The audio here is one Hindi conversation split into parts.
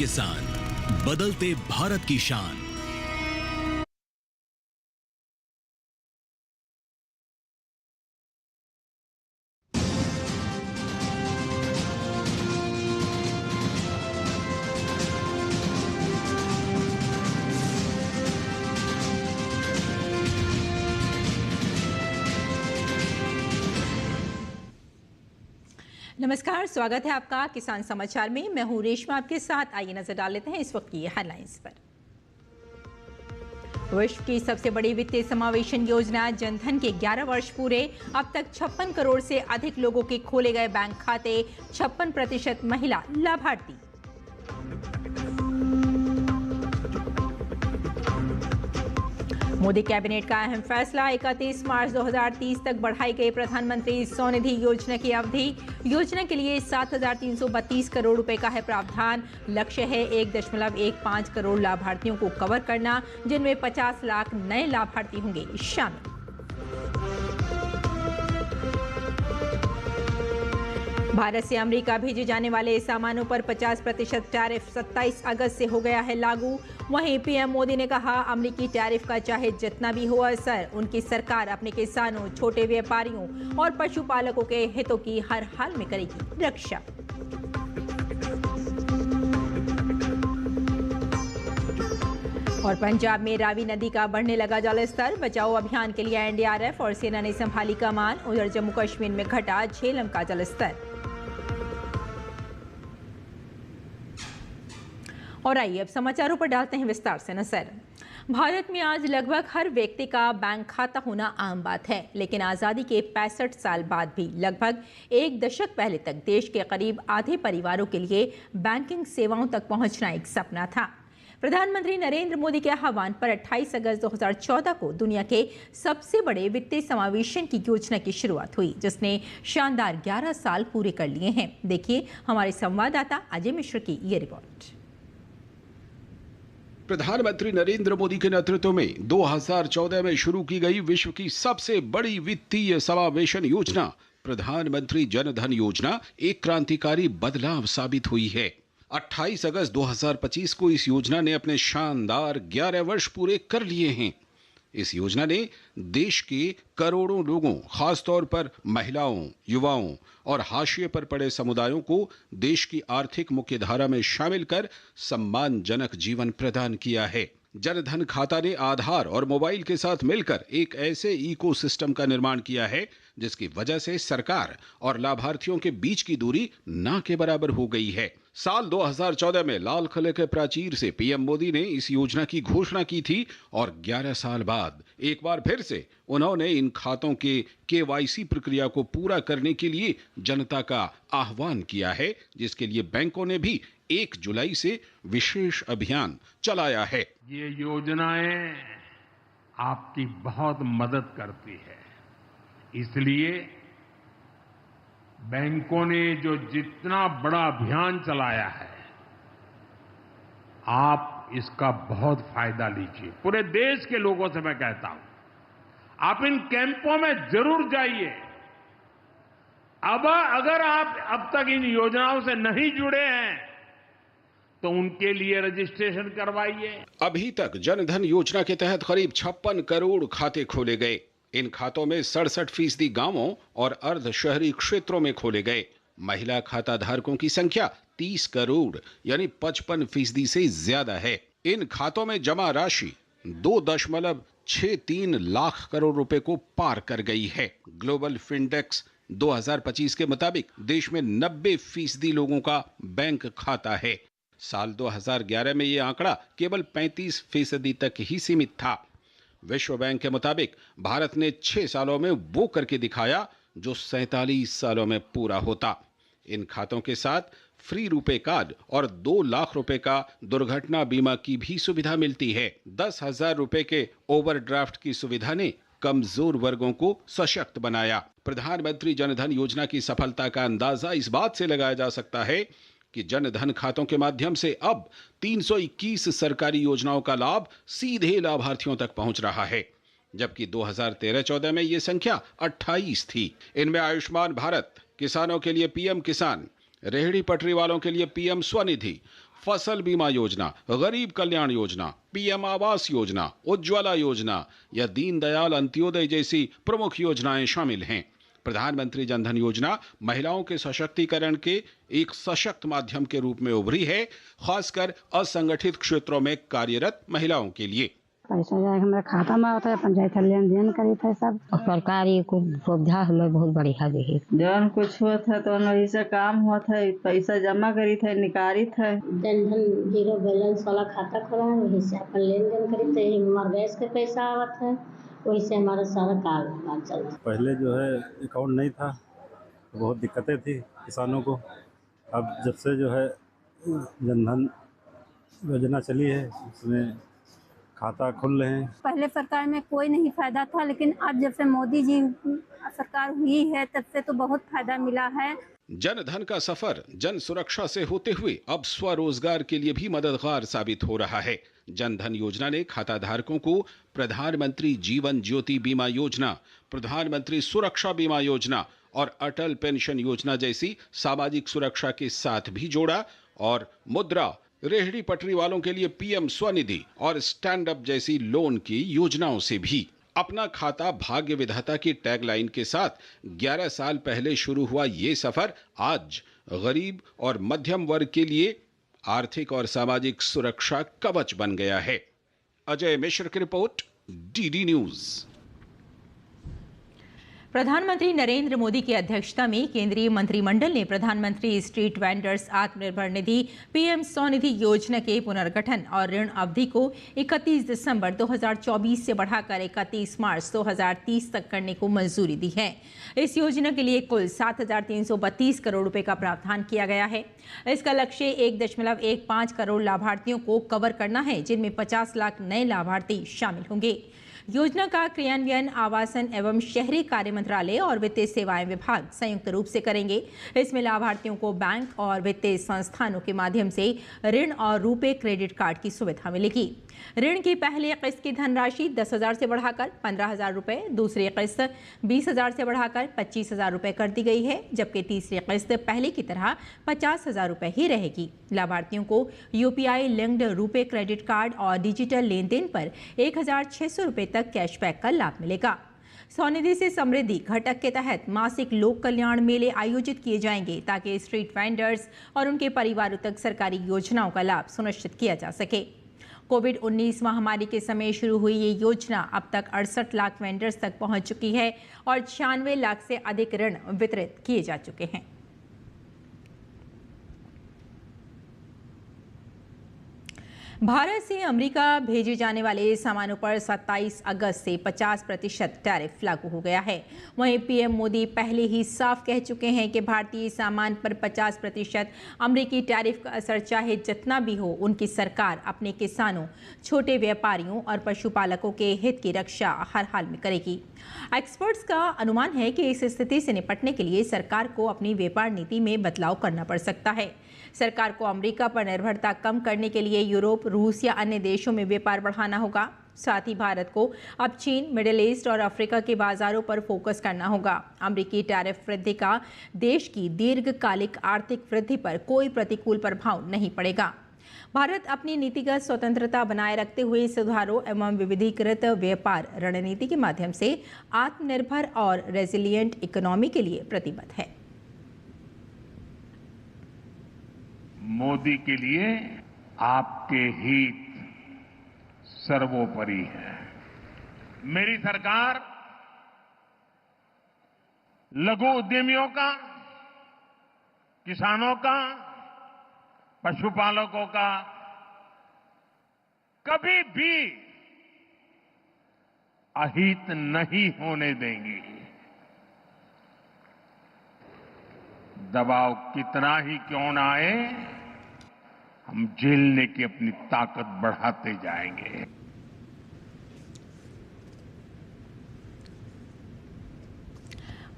किसान, बदलते भारत की शान। नमस्कार, स्वागत है आपका किसान समाचार में। मैं हूं रेशमा आपके साथ। आइए नजर डाल लेते हैं इस वक्त की हेडलाइंस पर। विश्व की सबसे बड़ी वित्तीय समावेशन योजना जनधन के 11 वर्ष पूरे। अब तक 56 करोड़ से अधिक लोगों के खोले गए बैंक खाते, 56% महिला लाभार्थी। मोदी कैबिनेट का अहम फैसला, 31 मार्च 2030 तक बढ़ाई गई प्रधानमंत्री स्वनिधि योजना की अवधि। योजना के लिए 7,332 करोड़ रुपए का है प्रावधान। लक्ष्य है 1.15 करोड़ लाभार्थियों को कवर करना, जिनमें 50 लाख नए लाभार्थी होंगे शामिल। भारत से अमेरिका भेजे जाने वाले सामानों पर 50% टैरिफ 27 अगस्त से हो गया है लागू। वहीं पीएम मोदी ने कहा, अमेरिकी टैरिफ का चाहे जितना भी हो असर, उनकी सरकार अपने किसानों, छोटे व्यापारियों और पशुपालकों के हितों की हर हाल में करेगी रक्षा। और पंजाब में रावी नदी का बढ़ने लगा जलस्तर। बचाओ अभियान के लिए एनडीआरएफ और सेना ने संभाली कमान। उधर जम्मू कश्मीर में घटा झेलम का जलस्तर। और आइए अब समाचारों पर डालते हैं विस्तार से नजर। भारत में आज लगभग हर व्यक्ति का बैंक खाता होना आम बात है, लेकिन आज़ादी के 65 साल बाद भी लगभग एक दशक पहले तक देश के करीब आधे परिवारों के लिए बैंकिंग सेवाओं तक पहुंचना एक सपना था। प्रधानमंत्री नरेंद्र मोदी के आह्वान पर 28 अगस्त 2014 को दुनिया के सबसे बड़े वित्तीय समावेशन की योजना की शुरुआत हुई, जिसने शानदार 11 साल पूरे कर लिए हैं। देखिए हमारे संवाददाता अजय मिश्र की ये रिपोर्ट। प्रधानमंत्री नरेंद्र मोदी के नेतृत्व में 2014 में शुरू की गई विश्व की सबसे बड़ी वित्तीय समावेशन योजना प्रधानमंत्री जन धन योजना एक क्रांतिकारी बदलाव साबित हुई है। 28 अगस्त 2025 को इस योजना ने अपने शानदार 11 वर्ष पूरे कर लिए हैं। इस योजना ने देश के करोड़ों लोगों, खासतौर पर महिलाओं, युवाओं और हाशिए पर पड़े समुदायों को देश की आर्थिक मुख्यधारा में शामिल कर सम्मानजनक जीवन प्रदान किया है। जनधन खाता ने आधार और मोबाइल के साथ मिलकर एक ऐसे इकोसिस्टम का निर्माण किया है जिसकी वजह से सरकार और लाभार्थियों के बीच की दूरी ना के बराबर हो गई है। साल 2014 में लाल किले के प्राचीर से पीएम मोदी ने इस योजना की घोषणा की थी और 11 साल बाद एक बार फिर से उन्होंने इन खातों के केवाईसी प्रक्रिया को पूरा करने के लिए जनता का आह्वान किया है, जिसके लिए बैंकों ने भी 1 जुलाई से विशेष अभियान चलाया है। ये योजनाएं आपकी बहुत मदद करती है, इसलिए बैंकों ने जो जितना बड़ा अभियान चलाया है, आप इसका बहुत फायदा लीजिए। पूरे देश के लोगों से मैं कहता हूं, आप इन कैंपों में जरूर जाइए। अब अगर आप अब तक इन योजनाओं से नहीं जुड़े हैं तो उनके लिए रजिस्ट्रेशन करवाइए। अभी तक जनधन योजना के तहत करीब 56 करोड़ खाते खोले गए। इन खातों में 67% गांवों और अर्ध शहरी क्षेत्रों में खोले गए। महिला खाता धारकों की संख्या 30 करोड़ यानी 55% से ज्यादा है। इन खातों में जमा राशि 2.63 लाख करोड़ रुपए को पार कर गई है। ग्लोबल फिनडेक्स 2025 के मुताबिक देश में 90% लोगों का बैंक खाता है। साल 2011 में यह आंकड़ा केवल 35% तक ही सीमित था। विश्व बैंक के मुताबिक भारत ने 6 सालों में वो करके दिखाया जो 47 सालों में पूरा होता। इन खातों के साथ फ्री रुपए कार्ड और 2 लाख रुपए का दुर्घटना बीमा की भी सुविधा मिलती है। 10,000 रुपए के ओवरड्राफ्ट की सुविधा ने कमजोर वर्गों को सशक्त बनाया। प्रधानमंत्री जनधन योजना की सफलता का अंदाजा इस बात से लगाया जा सकता है कि जनधन खातों के माध्यम से अब 321 सरकारी योजनाओं का लाभ सीधे लाभार्थियों तक पहुंच रहा है, जबकि 2013-14 में यह संख्या 28 थी। इनमें आयुष्मान भारत, किसानों के लिए पीएम किसान, रेहड़ी पटरी वालों के लिए पीएम स्वनिधि, फसल बीमा योजना, गरीब कल्याण योजना, पीएम आवास योजना, उज्ज्वला योजना या दीनदयाल अंत्योदय जैसी प्रमुख योजनाएं शामिल हैं। प्रधानमंत्री जनधन योजना महिलाओं के सशक्तिकरण के एक सशक्त माध्यम के रूप में उभरी है, खासकर असंगठित क्षेत्रों में कार्यरत महिलाओं के लिए। पैसा जाए हमारे खाता में होता है, पंचायत लेन देन करी थे सब, और सरकारी को सुविधा हमें बहुत बढ़िया दी। जौन कुछ हुआ था तो वही से काम हुआ था, पैसा जमा करी थे, निकारी थे। जनधन जीरो बैलेंस वाला खाता खोला है, वही से अपन लेन देन करी थे। हमारे गैस के पैसा आवत है, वही से हमारा सारा कारोबार चलता। पहले जो है अकाउंट नहीं था, बहुत दिक्कतें थी किसानों को। अब जब से जो है जनधन योजना चली है, उसमें खाता खुल रहे हैं। पहले सरकार में कोई नहीं फायदा था, लेकिन अब जब से मोदी जी सरकार हुई है तब से तो बहुत फायदा मिला है। जनधन का सफर जन सुरक्षा से होते हुए अब स्वरोजगार के लिए भी मददगार साबित हो रहा है। जनधन योजना ने खाता धारकों को प्रधानमंत्री जीवन ज्योति बीमा योजना, प्रधानमंत्री सुरक्षा बीमा योजना और अटल पेंशन योजना जैसी सामाजिक सुरक्षा के साथ भी जोड़ा और मुद्रा, रेहड़ी पटरी वालों के लिए पीएम स्वनिधि और स्टैंड अप जैसी लोन की योजनाओं से भी। अपना खाता भाग्य विधाता की टैगलाइन के साथ 11 साल पहले शुरू हुआ ये सफर आज गरीब और मध्यम वर्ग के लिए आर्थिक और सामाजिक सुरक्षा कवच बन गया है। अजय मिश्र की रिपोर्ट, डीडी न्यूज। प्रधानमंत्री नरेंद्र मोदी की अध्यक्षता में केंद्रीय मंत्रिमंडल ने प्रधानमंत्री street vendors Atmanirbhar Nidhi PM Svanidhi योजना के पुनर्गठन और ऋण अवधि को 31 दिसंबर 2024 से बढ़ाकर 31 मार्च 2030 तक करने को मंजूरी दी है। इस योजना के लिए कुल 7,332 करोड़ रुपए का प्रावधान किया गया है। इसका लक्ष्य 1.15 करोड़ लाभार्थियों को कवर करना है, जिनमें 50 लाख नए लाभार्थी शामिल होंगे। योजना का क्रियान्वयन आवासन एवं शहरी कार्य मंत्रालय और वित्तीय सेवाएं विभाग संयुक्त रूप से करेंगे। इसमें लाभार्थियों को बैंक और वित्तीय संस्थानों के माध्यम से ऋण और रुपे क्रेडिट कार्ड की सुविधा मिलेगी। ऋण की पहली किस्त की धनराशि 10,000 से बढ़ाकर 15,000 रुपए, दूसरी किस्त 20,000 से बढ़ाकर 25,000 रुपए कर दी गई है, जबकि तीसरी किस्त पहले की तरह 50,000 रुपए ही रहेगी। लाभार्थियों को UPI linked RuPay credit card और डिजिटल लेन देन पर 1,600 रुपए तक कैशबैक का लाभ मिलेगा। स्वनिधि से समृद्धि घटक के तहत मासिक लोक कल्याण मेले आयोजित किए जाएंगे, ताकि स्ट्रीट वेंडर्स और उनके परिवारों तक सरकारी योजनाओं का लाभ सुनिश्चित किया जा सके। कोविड-19 महामारी के समय शुरू हुई ये योजना अब तक 68 लाख वेंडर्स तक पहुंच चुकी है और 96 लाख से अधिक ऋण वितरित किए जा चुके हैं। भारत से अमेरिका भेजे जाने वाले सामानों पर 27 अगस्त से 50% टैरिफ लागू हो गया है। वहीं पीएम मोदी पहले ही साफ कह चुके हैं कि भारतीय सामान पर 50% अमेरिकी टैरिफ का असर चाहे जितना भी हो, उनकी सरकार अपने किसानों, छोटे व्यापारियों और पशुपालकों के हित की रक्षा हर हाल में करेगी। एक्सपर्ट्स का अनुमान है कि इस स्थिति से निपटने के लिए सरकार को अपनी व्यापार नीति में बदलाव करना पड़ सकता है। सरकार को अमेरिका पर निर्भरता कम करने के लिए यूरोप, रूस या अन्य देशों में व्यापार बढ़ाना होगा। साथ ही भारत को अब चीन, मिडिल ईस्ट और अफ्रीका के बाजारों पर फोकस करना होगा। अमेरिकी टैरिफ वृद्धि का देश की दीर्घकालिक आर्थिक वृद्धि पर कोई प्रतिकूल प्रभाव नहीं पड़ेगा। भारत अपनी नीतिगत स्वतंत्रता बनाए रखते हुए सुधारों एवं विविधीकृत व्यापार रणनीति के माध्यम से आत्मनिर्भर और रेजिलिएंट इकोनॉमी के लिए प्रतिबद्ध है। मोदी के लिए आपके हित सर्वोपरि है। मेरी सरकार लघु उद्यमियों का, किसानों का, पशुपालकों का कभी भी अहित नहीं होने देंगी। दबाव कितना ही क्यों ना आए, हम झेलने की अपनी ताकत बढ़ाते जाएंगे।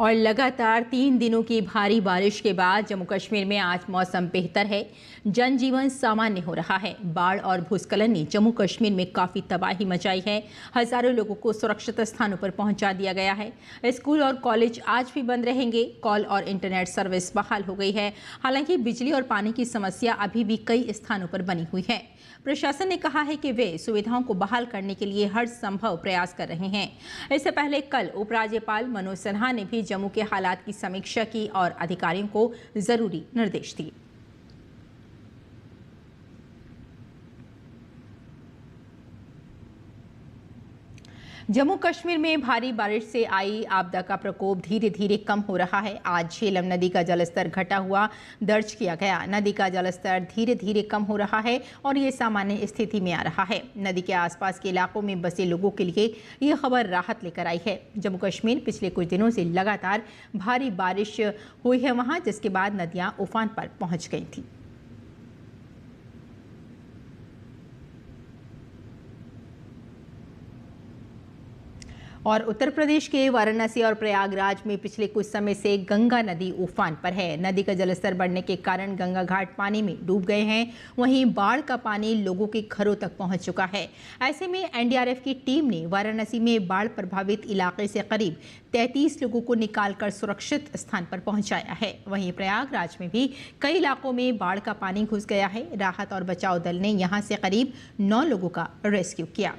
और लगातार 3 दिनों की भारी बारिश के बाद जम्मू कश्मीर में आज मौसम बेहतर है। जनजीवन सामान्य हो रहा है। बाढ़ और भूस्खलन ने जम्मू कश्मीर में काफ़ी तबाही मचाई है। हजारों लोगों को सुरक्षित स्थानों पर पहुंचा दिया गया है। स्कूल और कॉलेज आज भी बंद रहेंगे। कॉल और इंटरनेट सर्विस बहाल हो गई है। हालांकि बिजली और पानी की समस्या अभी भी कई स्थानों पर बनी हुई है। प्रशासन ने कहा है कि वे सुविधाओं को बहाल करने के लिए हर संभव प्रयास कर रहे हैं। इससे पहले कल उपराज्यपाल मनोज सिन्हा ने भी जम्मू के हालात की समीक्षा की और अधिकारियों को जरूरी निर्देश दिए। जम्मू कश्मीर में भारी बारिश से आई आपदा का प्रकोप धीरे धीरे कम हो रहा है। आज झेलम नदी का जलस्तर घटा हुआ दर्ज किया गया। नदी का जलस्तर धीरे धीरे कम हो रहा है और ये सामान्य स्थिति में आ रहा है। नदी के आसपास के इलाकों में बसे लोगों के लिए ये खबर राहत लेकर आई है। जम्मू कश्मीर पिछले कुछ दिनों से लगातार भारी बारिश हुई है वहाँ, जिसके बाद नदियाँ उफान पर पहुँच गई थी। और उत्तर प्रदेश के वाराणसी और प्रयागराज में पिछले कुछ समय से गंगा नदी उफान पर है। नदी का जलस्तर बढ़ने के कारण गंगा घाट पानी में डूब गए हैं। वहीं बाढ़ का पानी लोगों के घरों तक पहुंच चुका है। ऐसे में एनडीआरएफ की टीम ने वाराणसी में बाढ़ प्रभावित इलाके से करीब 33 लोगों को निकालकर सुरक्षित स्थान पर पहुंचाया है। वहीं प्रयागराज में भी कई इलाकों में बाढ़ का पानी घुस गया है। राहत और बचाव दल ने यहां से करीब 9 लोगों का रेस्क्यू किया।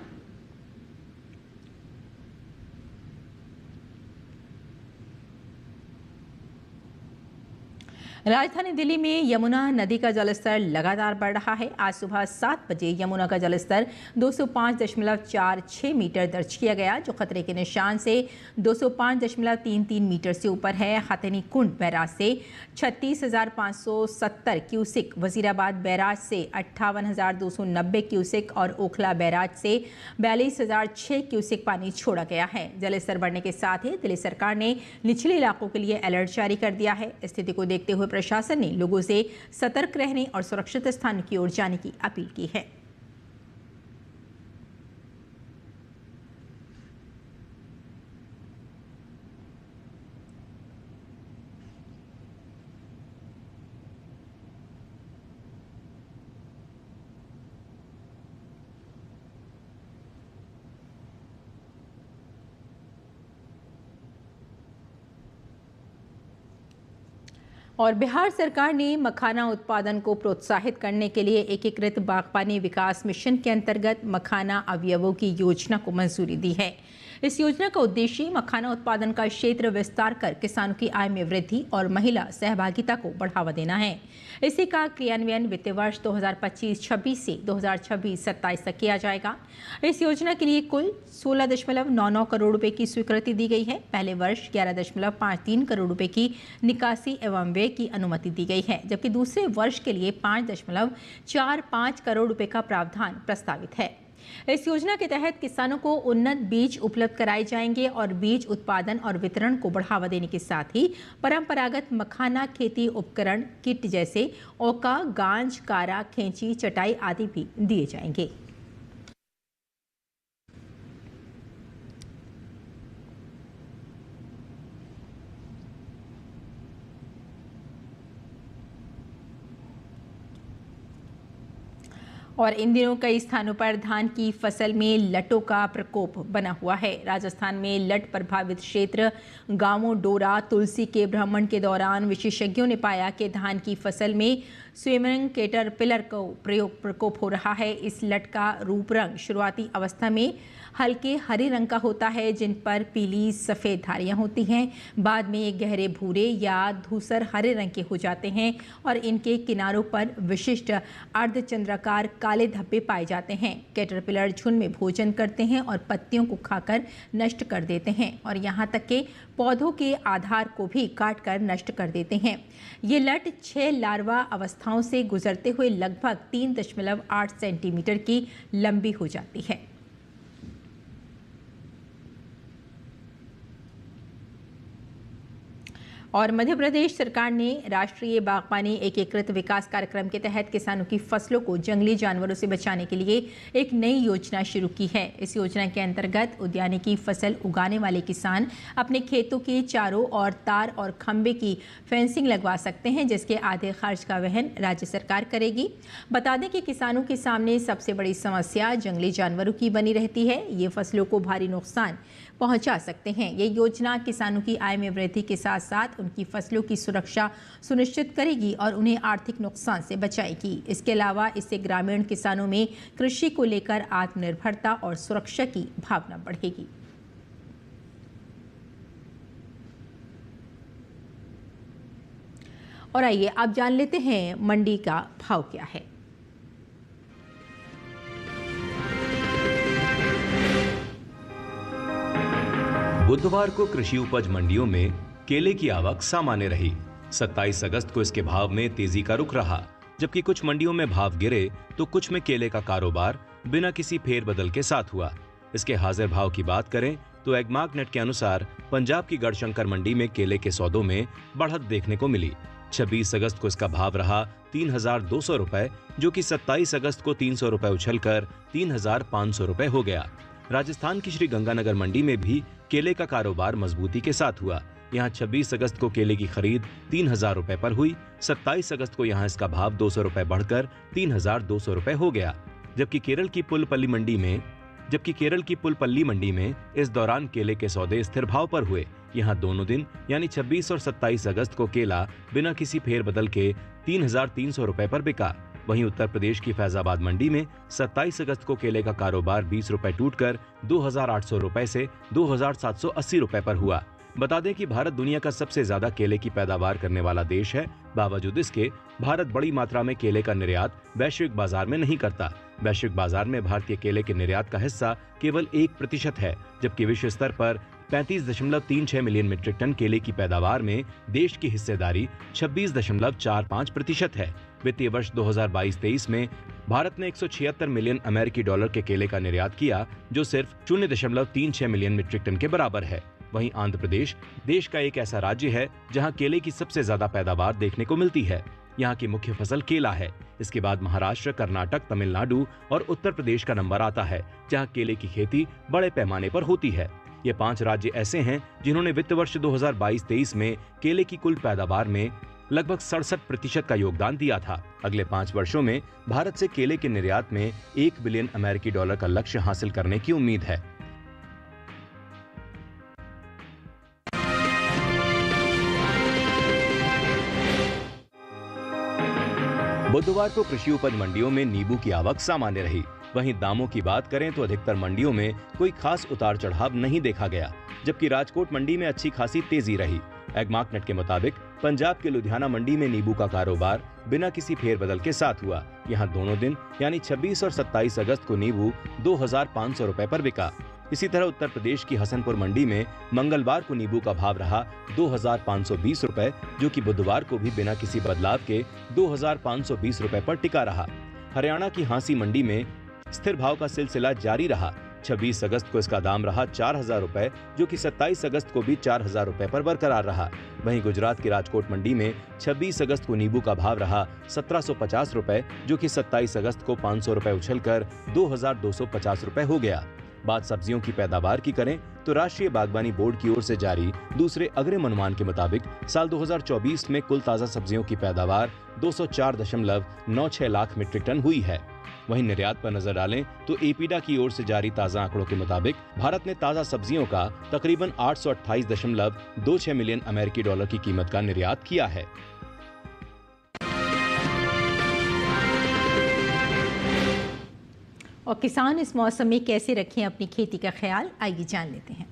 राजधानी दिल्ली में यमुना नदी का जलस्तर लगातार बढ़ रहा है। आज सुबह 7 बजे यमुना का जलस्तर 205.46 मीटर दर्ज किया गया, जो खतरे के निशान से 205.33 मीटर से ऊपर है। हथनी कुंड बैराज से 36,570 क्यूसिक, वजीराबाद बैराज से 58,290 क्यूसिक और ओखला बैराज से 42,006 क्यूसिक पानी छोड़ा गया है। जलस्तर बढ़ने के साथ ही दिल्ली सरकार ने निचले इलाकों के लिए अलर्ट जारी कर दिया है। स्थिति को देखते हुए प्रशासन ने लोगों से सतर्क रहने और सुरक्षित स्थान की ओर जाने की अपील की है। और बिहार सरकार ने मखाना उत्पादन को प्रोत्साहित करने के लिए एकीकृत बागबानी विकास मिशन के अंतर्गत मखाना अवयवों की योजना को मंजूरी दी है। इस योजना का उद्देश्य मखाना उत्पादन का क्षेत्र विस्तार कर किसानों की आय में वृद्धि और महिला सहभागिता को बढ़ावा देना है। इसी का क्रियान्वयन वित्तीय वर्ष 2025-26 से 2026-27 तक किया जाएगा। इस योजना के लिए कुल 16.99 करोड़ रुपए की स्वीकृति दी गई है। पहले वर्ष 11.53 करोड़ रुपए की निकासी एवं व्यय की अनुमति दी गई है, जबकि दूसरे वर्ष के लिए 5.45 करोड़ रुपए का प्रावधान प्रस्तावित है। इस योजना के तहत किसानों को उन्नत बीज उपलब्ध कराए जाएंगे और बीज उत्पादन और वितरण को बढ़ावा देने के साथ ही परंपरागत मखाना खेती उपकरण किट जैसे औका, गांज, कारा, खेंची, चटाई आदि भी दिए जाएंगे। और इन दिनों कई स्थानों पर धान की फसल में लटों का प्रकोप बना हुआ है। राजस्थान में लट प्रभावित क्षेत्र गांवों डोरा तुलसी के भ्रमण के दौरान विशेषज्ञों ने पाया कि धान की फसल में स्विमिंग कैटरपिलर को प्रकोप हो रहा है। इस लट का रूप रंग शुरुआती अवस्था में हल्के हरे रंग का होता है, जिन पर पीली सफ़ेद धारियां होती हैं। बाद में ये गहरे भूरे या धूसर हरे रंग के हो जाते हैं और इनके किनारों पर विशिष्ट अर्धचंद्राकार काले धब्बे पाए जाते हैं। कैटरपिलर झुंड में भोजन करते हैं और पत्तियों को खाकर नष्ट कर देते हैं और यहाँ तक के पौधों के आधार को भी काट कर नष्ट कर देते हैं। ये लट 6 लार्वा अवस्थाओं से गुजरते हुए लगभग 3.8 सेंटीमीटर की लंबी हो जाती है। और मध्य प्रदेश सरकार ने राष्ट्रीय बागबानी एकीकृत विकास कार्यक्रम के तहत किसानों की फसलों को जंगली जानवरों से बचाने के लिए एक नई योजना शुरू की है। इस योजना के अंतर्गत उद्यानिकी फसल उगाने वाले किसान अपने खेतों के चारों ओर तार और खंबे की फेंसिंग लगवा सकते हैं, जिसके आधे खर्च का वहन राज्य सरकार करेगी। बता दें कि किसानों के सामने सबसे बड़ी समस्या जंगली जानवरों की बनी रहती है। ये फसलों को भारी नुकसान पहुंचा सकते हैं। ये योजना किसानों की आय में वृद्धि के साथ साथ उनकी फसलों की सुरक्षा सुनिश्चित करेगी और उन्हें आर्थिक नुकसान से बचाएगी। इसके अलावा इससे ग्रामीण किसानों में कृषि को लेकर आत्मनिर्भरता और सुरक्षा की भावना बढ़ेगी। और आइए अब जान लेते हैं मंडी का भाव क्या है। बुधवार को कृषि उपज मंडियों में केले की आवक सामान्य रही। 27 अगस्त को इसके भाव में तेजी का रुख रहा। जबकि कुछ मंडियों में भाव गिरे तो कुछ में केले का कारोबार बिना किसी फेरबदल के साथ हुआ। इसके हाजिर भाव की बात करें तो एग्मार्क नेट के अनुसार पंजाब की गढ़शंकर मंडी में केले के सौदों में बढ़त देखने को मिली। 26 अगस्त को इसका भाव रहा 3,200 रुपए, जो कि 27 अगस्त को 300 रुपए उछलकर 3,500 रुपए हो गया। राजस्थान की श्री गंगानगर मंडी में भी केले का कारोबार मजबूती के साथ हुआ। यहाँ 26 अगस्त को केले की खरीद 3,000 रुपए पर हुई। 27 अगस्त को यहाँ इसका भाव 200 रुपए बढ़कर 3,200 रुपए हो गया। जबकि केरल की पुलपल्ली मंडी में इस दौरान केले के सौदे स्थिर भाव पर हुए। यहाँ दोनों दिन यानी 26 और 27 अगस्त को केला बिना किसी फेरबदल के 3,300 रुपए पर बिका। वहीं उत्तर प्रदेश की फैजाबाद मंडी में 27 अगस्त को केले का कारोबार 20 रुपए टूटकर 2,800 रुपए से 2,780 रुपए पर हुआ। बता दें कि भारत दुनिया का सबसे ज्यादा केले की पैदावार करने वाला देश है। बावजूद इसके भारत बड़ी मात्रा में केले का निर्यात वैश्विक बाजार में नहीं करता। वैश्विक बाजार में भारतीय केले के निर्यात का हिस्सा केवल 1% है, जबकि विश्व स्तर पर 35.36 मिलियन मीट्रिक टन केले की पैदावार में देश की हिस्सेदारी 26.45% है। वित्तीय वर्ष 2022-23 में भारत ने 176 मिलियन अमेरिकी डॉलर के केले का निर्यात किया, जो सिर्फ 0.36 मिलियन मीट्रिक टन के बराबर है। वहीं आंध्र प्रदेश देश का एक ऐसा राज्य है जहां केले की सबसे ज्यादा पैदावार देखने को मिलती है। यहाँ की मुख्य फसल केला है। इसके बाद महाराष्ट्र, कर्नाटक, तमिलनाडु और उत्तर प्रदेश का नंबर आता है, जहाँ केले की खेती बड़े पैमाने पर होती है। ये 5 राज्य ऐसे हैं जिन्होंने वित्त वर्ष 2022-23 में केले की कुल पैदावार में लगभग 67% का योगदान दिया था। अगले 5 वर्षों में भारत से केले के निर्यात में 1 बिलियन अमेरिकी डॉलर का लक्ष्य हासिल करने की उम्मीद है। बुधवार को कृषि उपज मंडियों में नींबू की आवक सामान्य रही। वहीं दामों की बात करें तो अधिकतर मंडियों में कोई खास उतार चढ़ाव नहीं देखा गया, जबकि राजकोट मंडी में अच्छी खासी तेजी रही। एग्मार्क नेट के मुताबिक पंजाब के लुधियाना मंडी में नींबू का कारोबार बिना किसी फेरबदल के साथ हुआ। यहाँ दोनों दिन यानी 26 और 27 अगस्त को नींबू 2,500 रुपए पर बिका। इसी तरह उत्तर प्रदेश की हसनपुर मंडी में मंगलवार को नींबू का भाव रहा 2,520 रुपए, जो कि बुधवार को भी बिना किसी बदलाव के 2,520 रुपए पर टिका रहा। हरियाणा की हांसी मंडी में स्थिर भाव का सिलसिला जारी रहा। 26 अगस्त को इसका दाम रहा 4,000 रुपए, जो कि 27 अगस्त को भी 4,000 रुपए पर बरकरार रहा। वहीं गुजरात की राजकोट मंडी में 26 अगस्त को नींबू का भाव रहा 1,750 रुपए, जो कि 27 अगस्त को 500 रुपए उछलकर 2,250 रुपए हो गया। बात सब्जियों की पैदावार की करें तो राष्ट्रीय बागवानी बोर्ड की ओर से जारी दूसरे अग्रिम अनुमान के मुताबिक साल 2024 में कुल ताजा सब्जियों की पैदावार 204.96 लाख मीट्रिक टन हुई है। वहीं निर्यात पर नजर डालें तो एपीडा की ओर से जारी ताजा आंकड़ों के मुताबिक भारत ने ताजा सब्जियों का तकरीबन 828.26 मिलियन अमेरिकी डॉलर की कीमत का निर्यात किया है। और किसान इस मौसम में कैसे रखें अपनी खेती का ख्याल, आइए जान लेते हैं।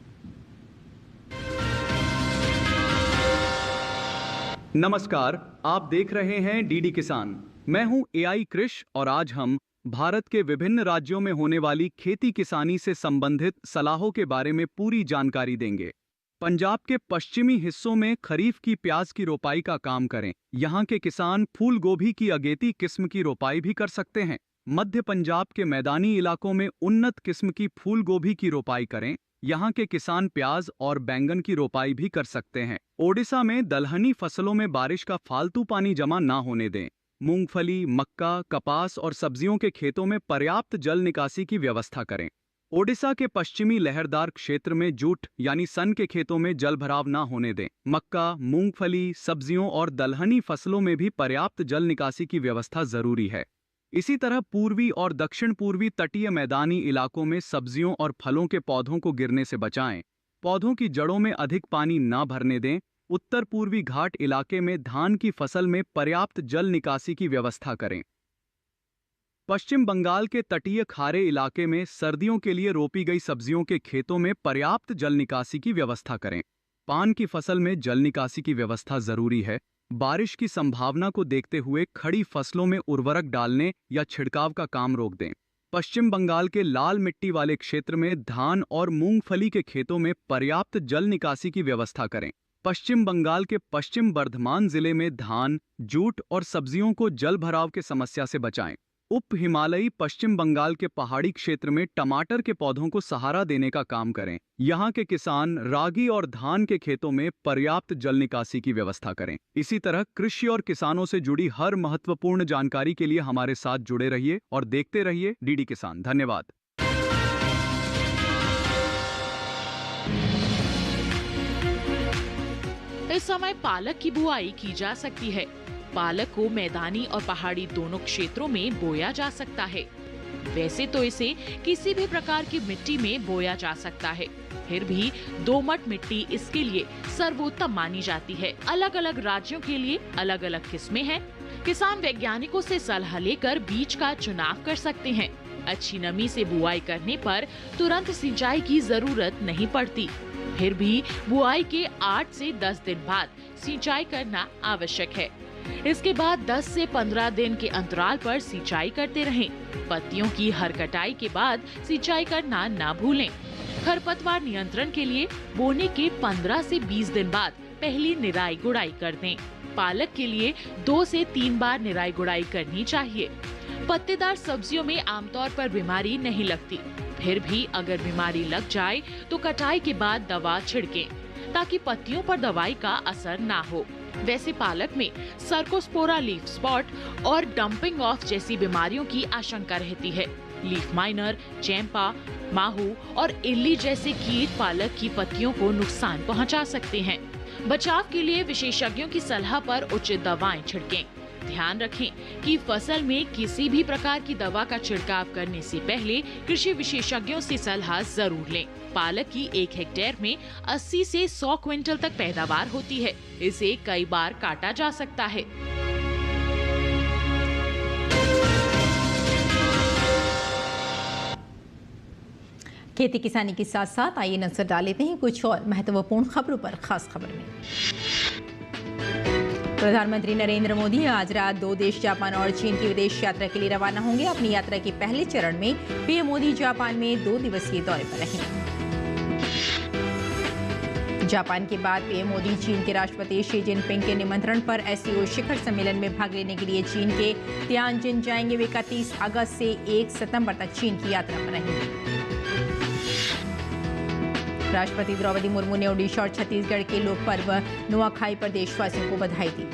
नमस्कार, आप देख रहे हैं डीडी किसान। मैं हूं एआई कृष और आज हम भारत के विभिन्न राज्यों में होने वाली खेती किसानी से संबंधित सलाहों के बारे में पूरी जानकारी देंगे। पंजाब के पश्चिमी हिस्सों में खरीफ की प्याज की रोपाई का काम करें। यहाँ के किसान फूल गोभी की अगेती किस्म की रोपाई भी कर सकते हैं। मध्य पंजाब के मैदानी इलाकों में उन्नत किस्म की फूल गोभी की रोपाई करें। यहाँ के किसान प्याज और बैंगन की रोपाई भी कर सकते हैं। ओडिशा में दलहनी फसलों में बारिश का फालतू पानी जमा ना होने दें। मूंगफली, मक्का, कपास और सब्जियों के खेतों में पर्याप्त जल निकासी की व्यवस्था करें। ओडिशा के पश्चिमी लहरदार क्षेत्र में जूट यानी सन के खेतों में जल भराव ना होने दें। मक्का, मूंगफली, सब्जियों और दलहनी फसलों में भी पर्याप्त जल निकासी की व्यवस्था जरूरी है। इसी तरह पूर्वी और दक्षिण पूर्वी तटीय मैदानी इलाकों में सब्जियों और फलों के पौधों को गिरने से बचाएं। पौधों की जड़ों में अधिक पानी ना भरने दें। उत्तर पूर्वी घाट इलाके में धान की फसल में पर्याप्त जल निकासी की व्यवस्था करें। पश्चिम बंगाल के तटीय खारे इलाके में सर्दियों के लिए रोपी गई सब्जियों के खेतों में पर्याप्त जल निकासी की व्यवस्था करें। पान की फसल में जल निकासी की व्यवस्था जरूरी है। बारिश की संभावना को देखते हुए खड़ी फसलों में उर्वरक डालने या छिड़काव का काम रोक दें। पश्चिम बंगाल के लाल मिट्टी वाले क्षेत्र में धान और मूंगफली के खेतों में पर्याप्त जल निकासी की व्यवस्था करें। पश्चिम बंगाल के पश्चिम बर्धमान जिले में धान, जूट और सब्जियों को जल भराव के समस्या से बचाएं। उप हिमालयी पश्चिम बंगाल के पहाड़ी क्षेत्र में टमाटर के पौधों को सहारा देने का काम करें। यहाँ के किसान रागी और धान के खेतों में पर्याप्त जल निकासी की व्यवस्था करें। इसी तरह कृषि और किसानों से जुड़ी हर महत्वपूर्ण जानकारी के लिए हमारे साथ जुड़े रहिए और देखते रहिए डीडी किसान। धन्यवाद। इस समय पालक की बुआई की जा सकती है। पालक को मैदानी और पहाड़ी दोनों क्षेत्रों में बोया जा सकता है। वैसे तो इसे किसी भी प्रकार की मिट्टी में बोया जा सकता है, फिर भी दोमट मिट्टी इसके लिए सर्वोत्तम मानी जाती है। अलग अलग राज्यों के लिए अलग अलग किस्में हैं। किसान वैज्ञानिकों से सलाह लेकर बीज का चुनाव कर सकते हैं। अच्छी नमी से बुआई करने पर तुरंत सिंचाई की जरूरत नहीं पड़ती। फिर भी बुआई के 8 से 10 दिन बाद सिंचाई करना आवश्यक है। इसके बाद 10 से 15 दिन के अंतराल पर सिंचाई करते रहें। पत्तियों की हर कटाई के बाद सिंचाई करना ना भूलें। खरपतवार नियंत्रण के लिए बोने के 15 से 20 दिन बाद पहली निराई गुड़ाई कर दें। पालक के लिए 2 से 3 बार निराई गुड़ाई करनी चाहिए। पत्तेदार सब्जियों में आमतौर पर बीमारी नहीं लगती, फिर भी अगर बीमारी लग जाए तो कटाई के बाद दवा छिड़कें ताकि पत्तियों पर दवाई का असर ना हो। वैसे पालक में सर्कोस्पोरा लीफ स्पॉट और डंपिंग ऑफ जैसी बीमारियों की आशंका रहती है। लीफ माइनर, चैंपा, माहू और इल्ली जैसे कीट पालक की पत्तियों को नुकसान पहुंचा सकते हैं। बचाव के लिए विशेषज्ञों की सलाह पर उचित दवाएं छिड़कें। ध्यान रखें कि फसल में किसी भी प्रकार की दवा का छिड़काव करने से पहले कृषि विशेषज्ञों से सलाह जरूर लें। पालक की 1 हेक्टेयर में 80 से 100 क्विंटल तक पैदावार होती है। इसे कई बार काटा जा सकता है। खेती किसानी के साथ साथ आइए नजर डाल लेते हैं कुछ और महत्वपूर्ण खबरों पर। खास खबर में प्रधानमंत्री नरेंद्र मोदी आज रात 2 देश जापान और चीन की विदेश यात्रा के लिए रवाना होंगे। अपनी यात्रा के पहले चरण में पीएम मोदी जापान में 2 दिवसीय दौरे पर रहेंगे। जापान के बाद पीएम मोदी चीन के राष्ट्रपति शी जिनपिंग के निमंत्रण पर एससीओ शिखर सम्मेलन में भाग लेने के लिए चीन के तियानजिन जाएंगे। वे 31 अगस्त से 1 सितंबर तक चीन की यात्रा पर रहेंगे। राष्ट्रपति द्रौपदी मुर्मू ने ओडिशा और छत्तीसगढ़ के लोक पर्व नुआखाई पर देशवासियों को बधाई दी।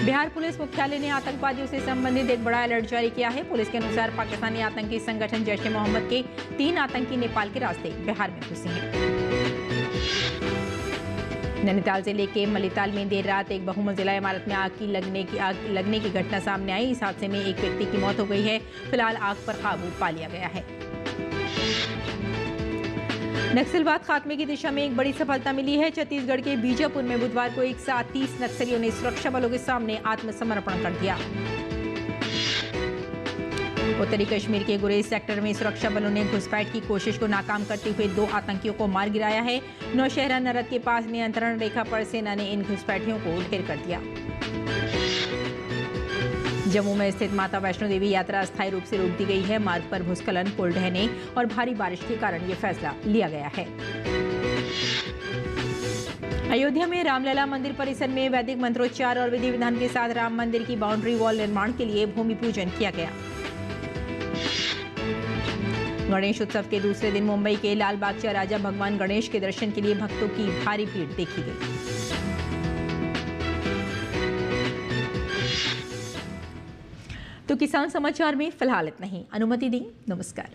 बिहार पुलिस मुख्यालय ने आतंकवादियों से संबंधित एक बड़ा अलर्ट जारी किया है। पुलिस के अनुसार पाकिस्तानी आतंकी संगठन जैश ए मोहम्मद के 3 आतंकी नेपाल के रास्ते बिहार में घुसे हैं। नैनीताल जिले के मलिताल में देर रात एक बहुमंजिला इमारत में आग लगने की घटना सामने आई। इस हादसे में एक व्यक्ति की मौत हो गई है। फिलहाल आग पर काबू पा लिया गया है। नक्सलवाद खात्मे की दिशा में एक बड़ी सफलता मिली है। छत्तीसगढ़ के बीजापुर में बुधवार को एक साथ 30 नक्सलियों ने सुरक्षा बलों के सामने आत्मसमर्पण कर दिया। उत्तरी कश्मीर के गुरेज सेक्टर में सुरक्षा बलों ने घुसपैठ की कोशिश को नाकाम करते हुए 2 आतंकियों को मार गिराया है। नौशहरा नरद के पास नियंत्रण रेखा पर सेना ने इन घुसपैठियों को ढेर कर दिया। जम्मू में स्थित माता वैष्णो देवी यात्रा अस्थायी रूप से रोक दी गई है। मार्ग पर भूस्खलन, पुल ढहने और भारी बारिश के कारण ये फैसला लिया गया है। अयोध्या में रामलला मंदिर परिसर में वैदिक मंत्रोच्चार और विधि विधान के साथ राम मंदिर की बाउंड्री वॉल निर्माण के लिए भूमि पूजन किया गया। गणेश उत्सव के दूसरे दिन मुंबई के लाल बागचा राजा भगवान गणेश के दर्शन के लिए भक्तों की भारी भीड़ देखी गई। तो किसान समाचार में फिलहाल इतना ही। अनुमति दी, नमस्कार।